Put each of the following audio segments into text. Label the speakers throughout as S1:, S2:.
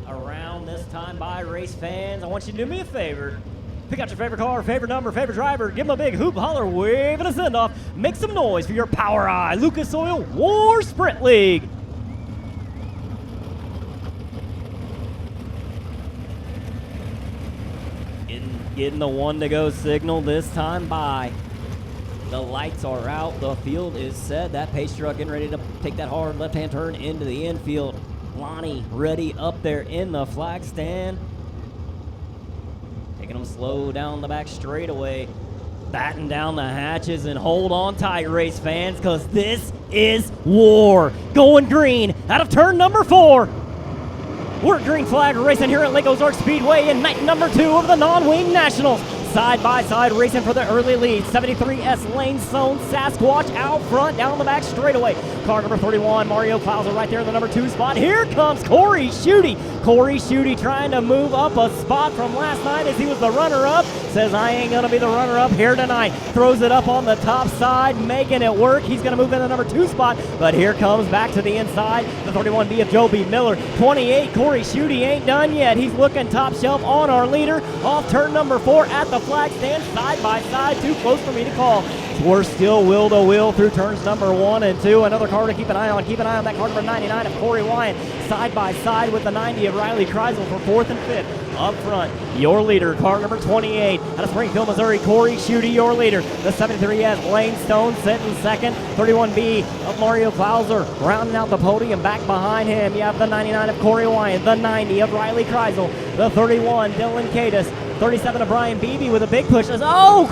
S1: Around this time by race fans, I want you to do me a favor. Pick out your favorite car, favorite number, favorite driver, give them a big hoop, holler, wave, and a send-off. Make some noise for your POWRi Lucas Oil War Sprint League. Getting the one-to-go signal this time by. The lights are out, the field is set. That pace truck getting ready to take that hard left-hand turn into the infield. Lonnie ready up there in the flag stand. Taking them slow down the back straightaway. Batten down the hatches and hold on tight, race fans, because this is war. Going green out of turn number 4. We're at green flag racing here at Lake Ozark Speedway in night number 2 of the non-wing nationals. Side by side racing for the early lead. 73S Lane Zone Sasquatch out front down the back straightaway. Car number 31, Mario Klauser right there in the number 2 spot. Here comes Corey Schutte. Corey Schutte trying to move up a spot from last night as he was the runner-up. Says, I ain't going to be the runner-up here tonight. Throws it up on the top side, making it work. He's going to move in the number 2 spot, but here comes back to the inside the 31B of Joe B. Miller. 28, Corey Schutte ain't done yet. He's looking top shelf on our leader. Off turn number 4 at the flag stand, side by side, too close for me to call. We're still wheel to wheel through turns number 1 and 2. Another car to keep an eye on. Keep an eye on that car number 99 of Corey Wyatt. Side by side with the 90 of Riley Kreisel for 4th and 5th. Up front, your leader, car number 28 out of Springfield, Missouri, Corey Schutte, your leader. The 73S Lane Stone sitting second. 31B of Mario Klauser rounding out the podium. Back behind him, you have the 99 of Corey Wyatt, the 90 of Riley Kreisel, the 31 Dylan Cadis, 37 of Brian Beebe with a big push. Oh,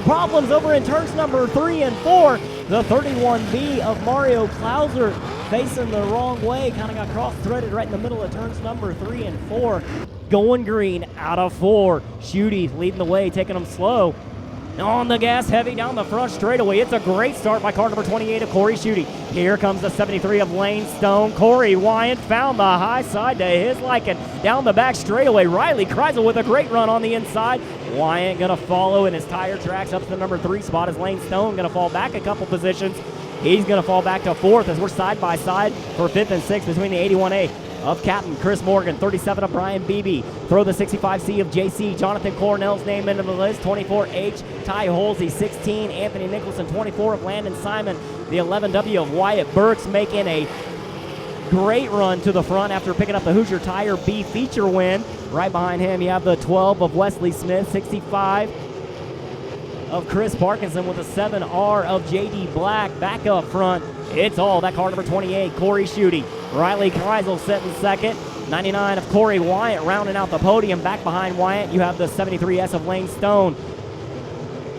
S1: problems over in turns number 3 and 4. The 31B of Mario Klauser facing the wrong way. Kind of got cross-threaded right in the middle of turns number 3 and 4. Going green out of 4. Schutte leading the way, taking them slow. On the gas, heavy down the front straightaway. It's a great start by car number 28 of Corey Schutte. Here comes the 73 of Lane Stone. Corey Wyatt found the high side to his liking. Down the back straightaway, Riley Kreisel with a great run on the inside. Wyatt gonna follow in his tire tracks up to the number 3 spot as Lane Stone gonna fall back a couple positions. He's gonna fall back to 4th as we're side by side for 5th and 6th between the 81A of Captain Chris Morgan, 37 of Brian Beebe. Throw the 65C of JC Jonathan Cornell's name into the list. 24H Ty Holsey, 16 Anthony Nicholson, 24 of Landon Simon. The 11W of Wyatt Burks making a great run to the front after picking up the Hoosier Tire B feature win. Right behind him, you have the 12 of Wesley Smith, 65 of Chris Parkinson with a 7R of JD Black. Back up front, it's all that car number 28, Corey Schutte. Riley Kreisel sitting second. 99 of Corey Wyatt rounding out the podium. Back behind Wyatt, you have the 73S of Lane Stone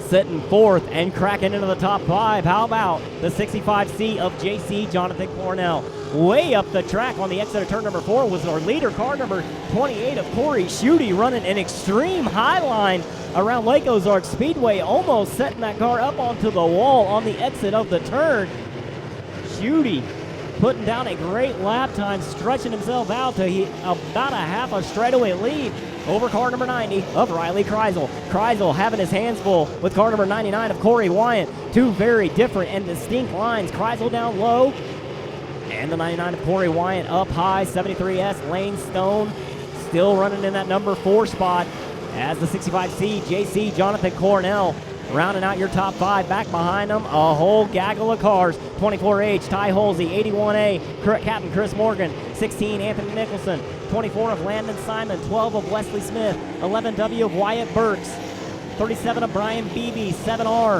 S1: sitting 4th and cracking into the top 5. How about the 65C of JC Jonathan Cornell? Way up the track on the exit of turn number 4 was our leader, car number 28 of Corey Schutte, running an extreme high line around Lake Ozark Speedway, almost setting that car up onto the wall on the exit of the turn. Schutte putting down a great lap time, stretching himself out to about a half a straightaway lead over car number 90 of Riley Kreisel. Kreisel having his hands full with car number 99 of Corey Wyatt. Two very different and distinct lines. Kreisel down low and the 99 of Corey Wyatt up high. 73S Lane Stone still running in that number 4 spot as the 65C JC Jonathan Cornell rounding out your top 5. Back behind them, a whole gaggle of cars. 24H Ty Holsey, 81A Captain Chris Morgan, 16 Anthony Nicholson, 24 of Landon Simon, 12 of Wesley Smith, 11W of Wyatt Burks, 37 of Brian Beebe, 7R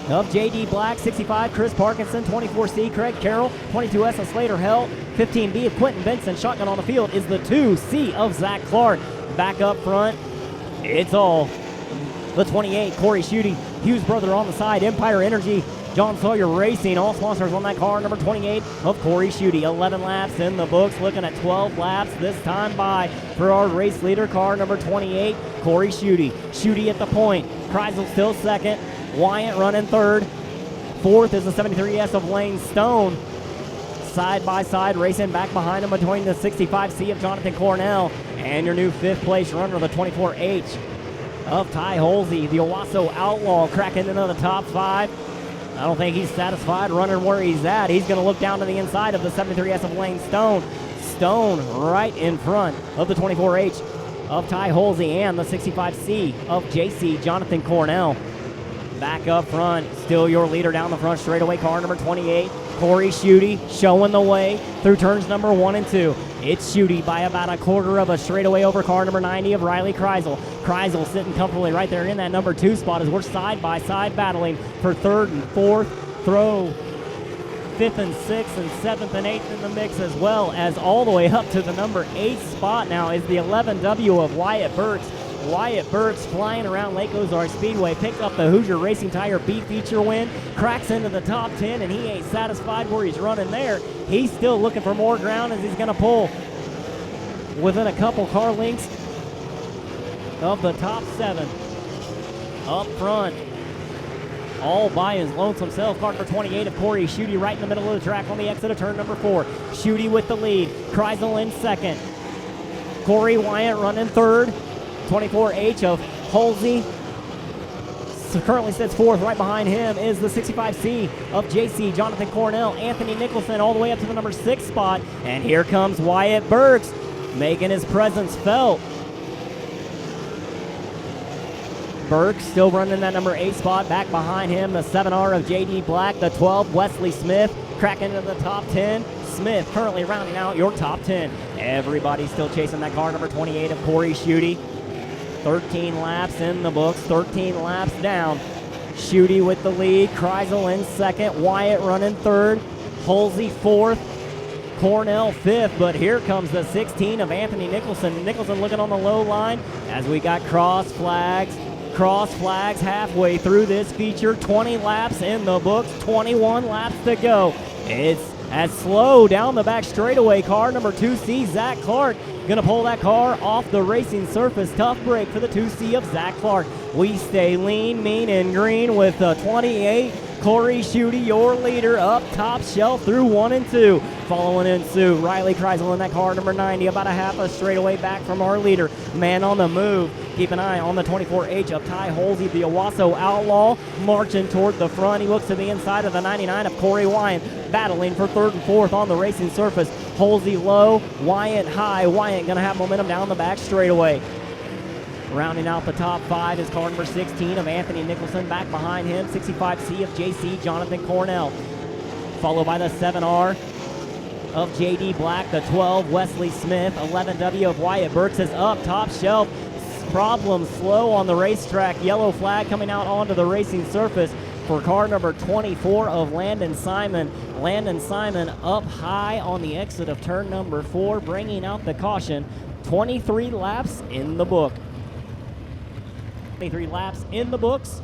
S1: of JD Black, 65 Chris Parkinson, 24C Craig Carroll, 22S of Slater Hell, 15B of Quentin Benson. Shotgun on the field is the 2C of Zach Clark. Back up front, it's all the 28, Corey Schutte, Hughes Brother on the side, Empire Energy, John Sawyer Racing, all sponsors on that car, number 28 of Corey Schutte. 11 laps in the books, looking at 12 laps this time by for our race leader, car number 28, Corey Schutte. Schutte at the point, Kreisel still second, Wyatt running 3rd. 4th is the 73S of Lane Stone. Side by side racing back behind him between the 65C of Jonathan Cornell and your new 5th place runner, the 24H of Ty Holsey, the Owasso Outlaw, cracking into the top 5. I don't think he's satisfied running where he's at. He's going to look down to the inside of the 73S of Lane Stone. stone right in front of the 24H of Ty Holsey and the 65C of JC Jonathan Cornell. Back up front, still your leader down the front straightaway, car number 28, Corey Schutte, showing the way through turns number 1 and 2. It's Schutte by about a quarter of a straightaway over car number 90 of Riley Kreisel. Kreisel sitting comfortably right there in that number 2 spot as we're side by side battling for 3rd and 4th. Throw 5th and 6th and 7th and 8th in the mix, as well as all the way up to the number 8 spot now is the 11W of Wyatt Burks. Wyatt Burks flying around Lake Ozark Speedway, picked up the Hoosier Racing Tire B feature win, cracks into the top 10, and he ain't satisfied where he's running there. He's still looking for more ground as he's going to pull within a couple car lengths of the top 7. Up front, all by his lonesome self, car number 28 of Corey Schutte right in the middle of the track on the exit of turn number 4. Schutte with the lead, Kreisel in 2nd. Corey Wyatt running 3rd. 24H of Holsey currently sits 4th. Right behind him is the 65C of JC Jonathan Cornell. Anthony Nicholson all the way up to the number 6 spot. And here comes Wyatt Burks making his presence felt. Burks still running that number 8 spot. Back behind him, the 7R of JD Black. The 12, Wesley Smith, cracking into the top 10. Smith currently rounding out your top 10. Everybody still chasing that car number 28 of Corey Schutte. 13 laps in the books, 13 laps down. Schutte with the lead, Kreisel in 2nd, Wyatt running 3rd, Holsey 4th, Cornell 5th, but here comes the 16 of Anthony Nicholson. Nicholson looking on the low line as we got cross flags halfway through this feature. 20 laps in the books, 21 laps to go. It's as slow down the back straightaway. Car number 2C, Zach Clark, gonna pull that car off the racing surface. Tough break for the 2C of Zach Clark. We stay lean, mean, and green with the 28. Corey Schutte, your leader, up top shelf through 1 and 2. Following in suit, Riley Kreisel in that car number 90, about a half a straightaway back from our leader. Man on the move. Keep an eye on the 24H of Ty Holsey, the Owasso Outlaw, marching toward the front. He looks to the inside of the 99 of Corey Wyatt, battling for 3rd and 4th on the racing surface. Holsey low, Wyatt high. Wyatt gonna have momentum down the back straightaway. Rounding out the top 5 is car number 16 of Anthony Nicholson. Back behind him, 65C of JC Jonathan Cornell. Followed by the 7R of JD Black, the 12 Wesley Smith, 11W of Wyatt Burks is up top shelf. Problem slow on the racetrack. Yellow flag coming out onto the racing surface for car number 24 of Landon Simon. Landon Simon up high on the exit of turn number 4, bringing out the caution. 23 laps in the book. 23 laps in the books.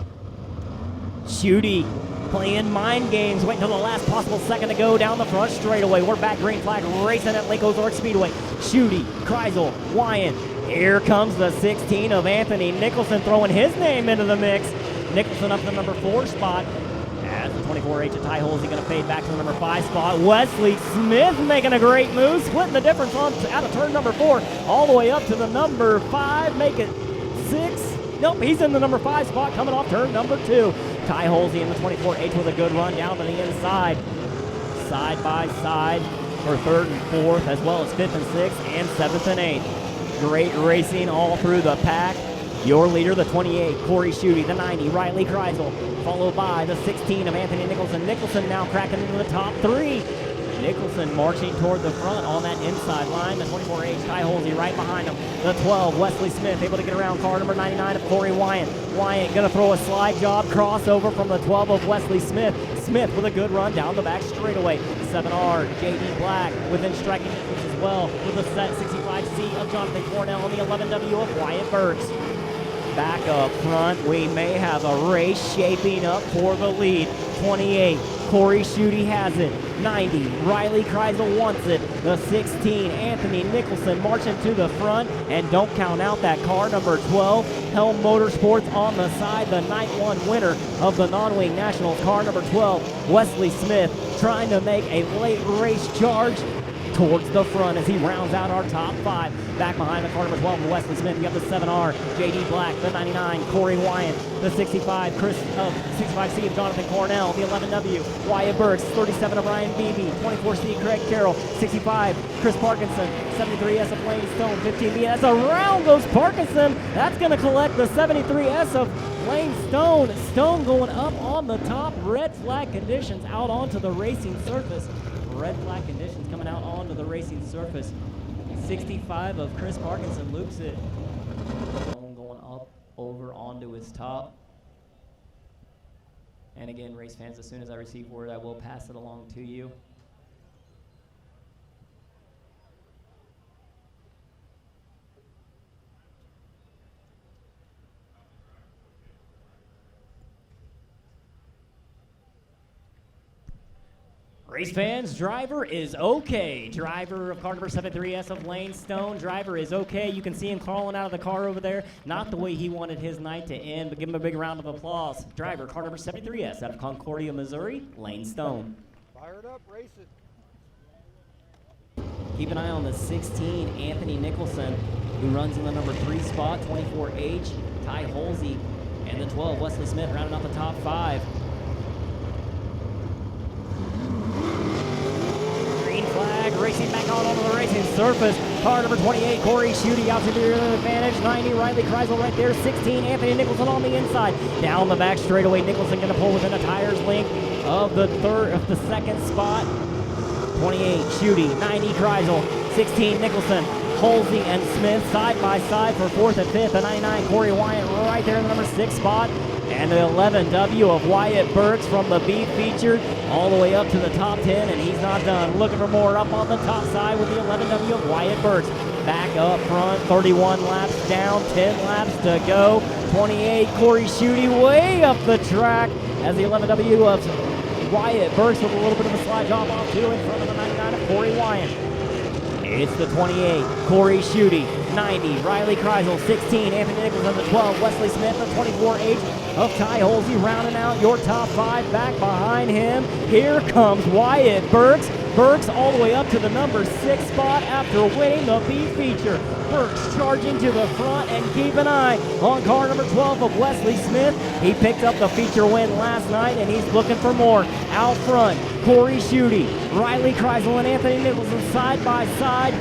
S1: Schutte playing mind games, waiting until the last possible second to go down the front straightaway. We're back, green flag, racing at Lake Ozark Speedway. Schutte, Kreisel, Wyatt. Here comes the 16 of Anthony Nicholson, throwing his name into the mix. Nicholson up to the number 4 spot. As the 24H of Ty Holsey going to fade back to the number 5 spot. Wesley Smith making a great move, splitting the difference on out of turn number 4, all the way up to the number 5, make it 6. Nope, he's in the number 5 spot, coming off turn number 2. Ty Holsey in the 24H with a good run down to the inside. Side by side for 3rd and 4th, as well as 5th and 6th, and 7th and 8th. Great racing all through the pack. Your leader, the 28, Corey Schutte, the 90, Riley Kreisel, followed by the 16 of Anthony Nicholson. Nicholson now cracking into the top 3. Nicholson marching toward the front on that inside line. The 24H, Ty Holsey right behind him. The 12, Wesley Smith, able to get around car number 99 of Corey Wyatt. Wyatt going to throw a slide job crossover from the 12 of Wesley Smith. Smith with a good run down the back straightaway. 7R, JD Black within striking distance as well with the set 65C of Jonathan Cornell and the 11W of Wyatt Burks. Back up front, we may have a race shaping up for the lead. 28, Corey Schutte has it. 90, Riley Kreisel wants it. The 16, Anthony Nicholson marching to the front. And don't count out that car number 12, Helm Motorsports on the side. The night 1 winner of the Non-Wing Nationals, car number 12, Wesley Smith, trying to make a late race charge towards the front as he rounds out our top 5. Back behind the car number 12, Wesley Smith. You got the 7R, JD Black, the 99, Corey Wyatt, the 65, 65C of Jonathan Cornell, the 11W, Wyatt Burks, 37 of Ryan Beebe, 24C, Craig Carroll, 65, Chris Parkinson, 73S of Lane Stone, 15B. That's around goes Parkinson. That's going to collect the 73S of Lane Stone. Stone going up on the top. Red flag conditions out onto the racing surface. Red flag conditions coming out onto the racing surface. 65 of Chris Parkinson loops it. Stone going up over onto his top. And again, race fans, as soon as I receive word, I will pass it along to you. Race fans, driver is okay. Driver of car number 73S of Lane Stone. Driver is okay. You can see him crawling out of the car over there. Not the way he wanted his night to end, but give him a big round of applause. Driver, car number 73S out of Concordia, Missouri, Lane Stone.
S2: Fire it up, race it.
S1: Keep an eye on the 16, Anthony Nicholson, who runs in the number 3 spot, 24H, Ty Holsey, and the 12, Wesley Smith, rounding out the top 5. Flag racing back out onto the racing surface. Car number 28, Corey Schutte out to the advantage. 90, Riley Kreisel right there. 16, Anthony Nicholson on the inside. Down the back straightaway, Nicholson going to pull within a tire's length of the second spot. 28, Schutte. 90, Kreisel. 16, Nicholson. Holsey and Smith side by side for 4th and 5th. The 99, Corey Wyatt right there in the number 6 spot. And the 11W of Wyatt Burks from the B feature all the way up to the top 10, and he's not done. Looking for more up on the top side with the 11W of Wyatt Burks. Back up front, 31 laps down, 10 laps to go. 28, Corey Schutte way up the track as the 11W of Wyatt Burks with a little bit of a slide job off too in front of the 99 of Corey Wyatt. It's the 28, Corey Schutte. 90, Riley Kreisel. 16, Anthony Nicholson. The 12, Wesley Smith. The 24H of Ty Holsey rounding out your top 5. Back behind him, here comes Wyatt Burks. Burks all the way up to the number 6 spot after winning the B feature. Burks charging to the front, and keep an eye on car number 12 of Wesley Smith. He picked up the feature win last night, and he's looking for more. Out front, Corey Schutte, Riley Kreisel, and Anthony Nicholson side by side.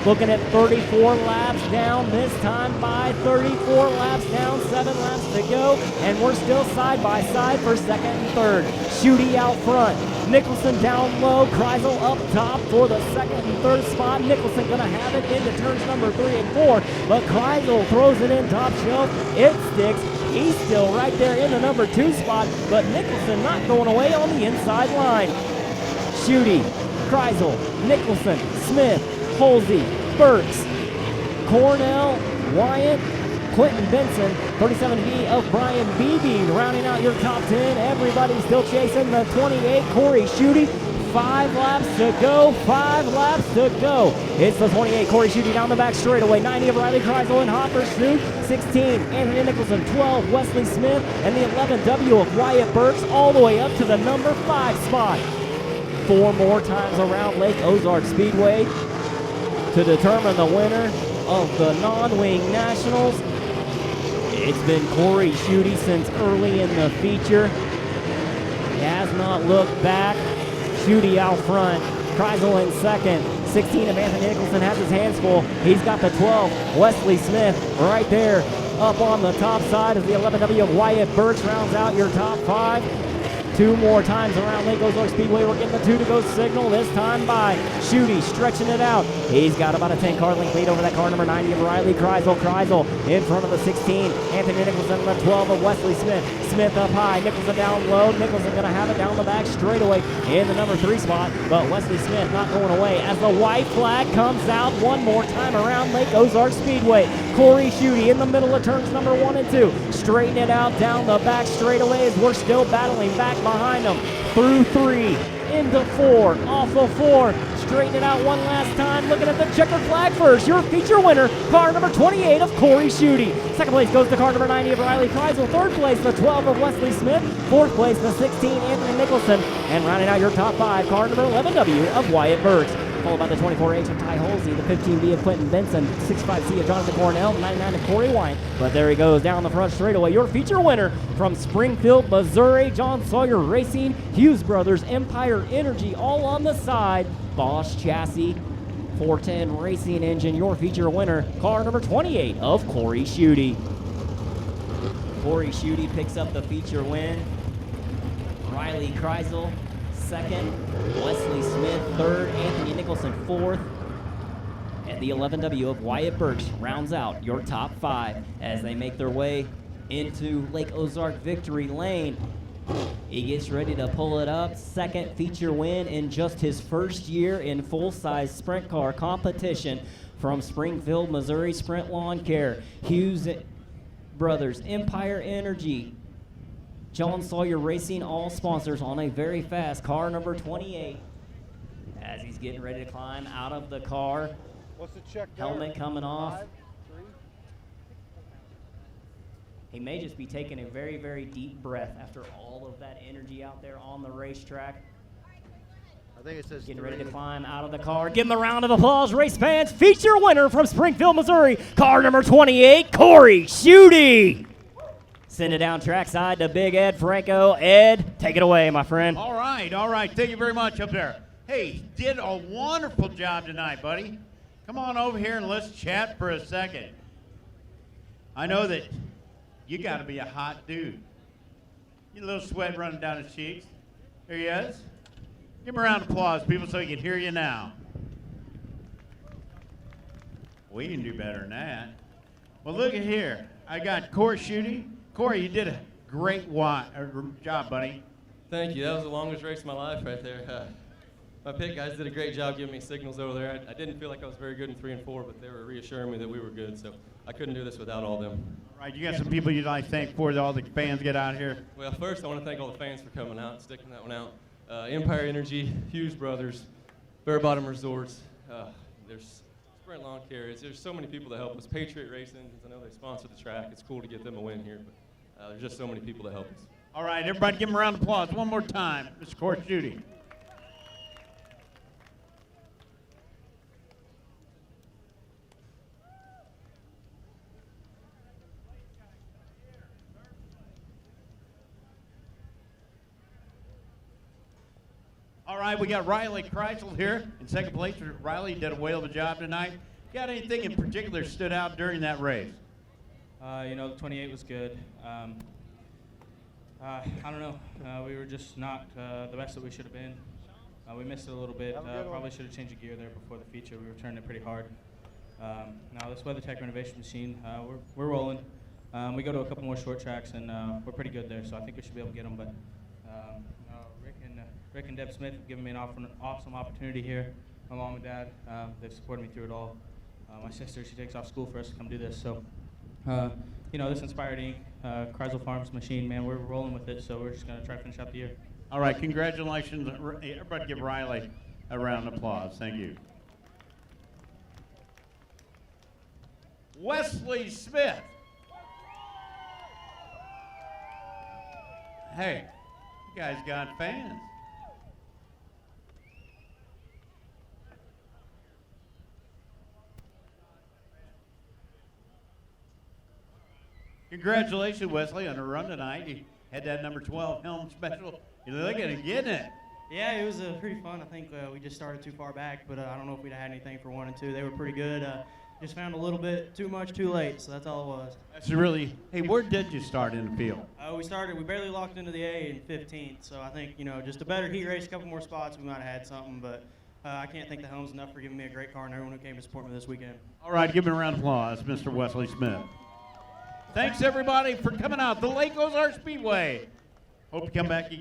S1: Looking at 34 laps down, this time by 34 laps down, 7 laps to go, and we're still side by side for 2nd and 3rd. Schutte out front, Nicholson down low, Kreisel up top for the 2nd and 3rd spot. Nicholson gonna have it into turns number 3 and 4, but Kreisel throws it in top shelf, it sticks. He's still right there in the number 2 spot, but Nicholson not going away on the inside line. Schutte, Kreisel, Nicholson, Smith, Holsey, Burks, Cornell, Wyatt, Quentin Benson, 37B of Brian Beebe, rounding out your top 10. Everybody still chasing the 28, Corey Schutte. 5 laps to go, 5 laps to go. It's the 28, Corey Schutte down the back straightaway. 90 of Riley Kreisel in hot pursuit. 16, Anthony Nicholson. 12, Wesley Smith. And the 11W of Wyatt Burks all the way up to the number 5 spot. 4 more times around Lake Ozark Speedway to determine the winner of the non-wing nationals. It's been Corey Schutte since early in the feature. He has not looked back. Schutte out front, Kreisel in 2nd. 16 of Anthony Nicholson has his hands full. He's got the 12, Wesley Smith right there up on the top side as the 11W of Wyatt Burks rounds out your top 5. 2 more times around Lake Ozark Speedway. We're getting the 2 to go signal, this time by Schutte, stretching it out. He's got about a 10-car length lead over that car number 90 of Riley Kreisel. Kreisel in front of the 16, Anthony Nicholson, the 12 of Wesley Smith. Smith up high, Nicholson down low. Nicholson gonna have it down the back straightaway in the number 3 spot, but Wesley Smith not going away as the white flag comes out one more time around Lake Ozark Speedway. Corey Schutte in the middle of turns number 1 and 2. Straighten it out down the back straightaway as we're still battling back behind them. Through 3, into 4, off of 4. Straighten it out one last time. Looking at the checkered flag first. Your feature winner, car number 28 of Corey Schutte. 2nd place goes to car number 90 of Riley Kreisel. 3rd place, the 12 of Wesley Smith. 4th place, the 16, Anthony Nicholson. And rounding out your top 5, car number 11W of Wyatt Burks. followed by the 24H of Ty Holsey, the 15B of Quentin Benson, 65C of Jonathan Cornell, 99 of Corey White. But there he goes down the front straightaway. Your feature winner from Springfield, Missouri, John Sawyer Racing, Hughes Brothers, Empire Energy, all on the side. Bosch Chassis, 410 Racing Engine, your feature winner, car number 28 of Corey Schutte. Corey Schutte picks up the feature win. Riley Kreisel, second. Wesley Smith, third. Anthony Nicholson, fourth. And the 11W of Wyatt Birch rounds out your top 5 as they make their way into Lake Ozark Victory Lane. He gets ready to pull it up. Second feature win in just his first year in full-size sprint car competition from Springfield, Missouri Sprint Lawn Care. Hughes Brothers, Empire Energy, John Sawyer Racing, all sponsors on a very fast car number 28. As he's getting ready to climb out of the car.
S2: What's the check there?
S1: Helmet coming off.
S2: 5, 3.
S1: He may just be taking a very, very deep breath after all of that energy out there on the racetrack.
S2: I think it says
S1: Getting
S2: 3.
S1: ready to climb out of the car. Give him a round of applause, race fans. Feature winner from Springfield, Missouri, car number 28, Corey Schutte. Send it down trackside to Big Ed Franco. Ed, take it away, my friend.
S3: All right, all right. Thank you very much up there. Hey, did a wonderful job tonight, buddy. Come on over here and let's chat for a second. I know that you got to be a hot dude. You a little sweat running down his cheeks. Here he is. Give him a round of applause, people, so he can hear you now. We can do better than that. Well, look at here. I got Corey Schutte. Corey, you did a great job, buddy.
S4: Thank you. That was the longest race of my life right there. My pit guys did a great job giving me signals over there. I didn't feel like I was very good in 3 and 4, but they were reassuring me that we were good, so I couldn't do this without all them.
S3: All right, you got some people you'd like to thank for all the fans get out here.
S4: Well, first I want to thank all the fans for coming out and sticking that one out. Empire Energy, Hughes Brothers, Bare Bottom Resorts, there's Sprint Lawn Care. There's so many people that help us. Patriot Race Engines, I know they sponsor the track. It's cool to get them a win here, but there's just so many people that help us.
S3: All right, everybody give him a round of applause one more time, Mr. Corey Schutte. All right, we got Riley Kreisel here in second place. Riley did a whale of a job tonight. Got anything in particular stood out during that race?
S5: You know, the 28 was good. I don't know. We were just not the best that we should have been. We missed it a little bit. Probably should have changed the gear there before the feature. We were turning it pretty hard. Now this WeatherTech renovation machine, we're rolling. We go to a couple more short tracks, and we're pretty good there. So I think we should be able to get them. But Rick and Deb Smith have given me an awesome opportunity here. My mom and dad, they've supported me through it all. My sister, she takes off school for us to come do this. So, you know, this Inspired Inc., Kreisel Farms machine, man, we're rolling with it. So we're just going to try to finish out the year.
S3: All right, congratulations. Everybody give Riley a round of applause. Thank you. Wesley Smith. Hey, you guys got fans. Congratulations, Wesley, on a run tonight. You had that number 12 helm special. You're looking at getting it.
S6: Yeah, it was pretty fun. I think we just started too far back, but I don't know if we'd had anything for 1 and 2. They were pretty good. Just found a little bit too much too late, so that's all it was.
S3: That's really, hey, where did you start in the field?
S6: We barely locked into the A in 15th, so I think, you know, just a better heat race, a couple more spots, we might have had something, but I can't thank the Helms enough for giving me a great car and everyone who came to support me this weekend.
S3: All right, give him a round of applause, Mr. Wesley Smith. Thanks, everybody, for coming out to Lake Ozark Speedway. Hope you come back again.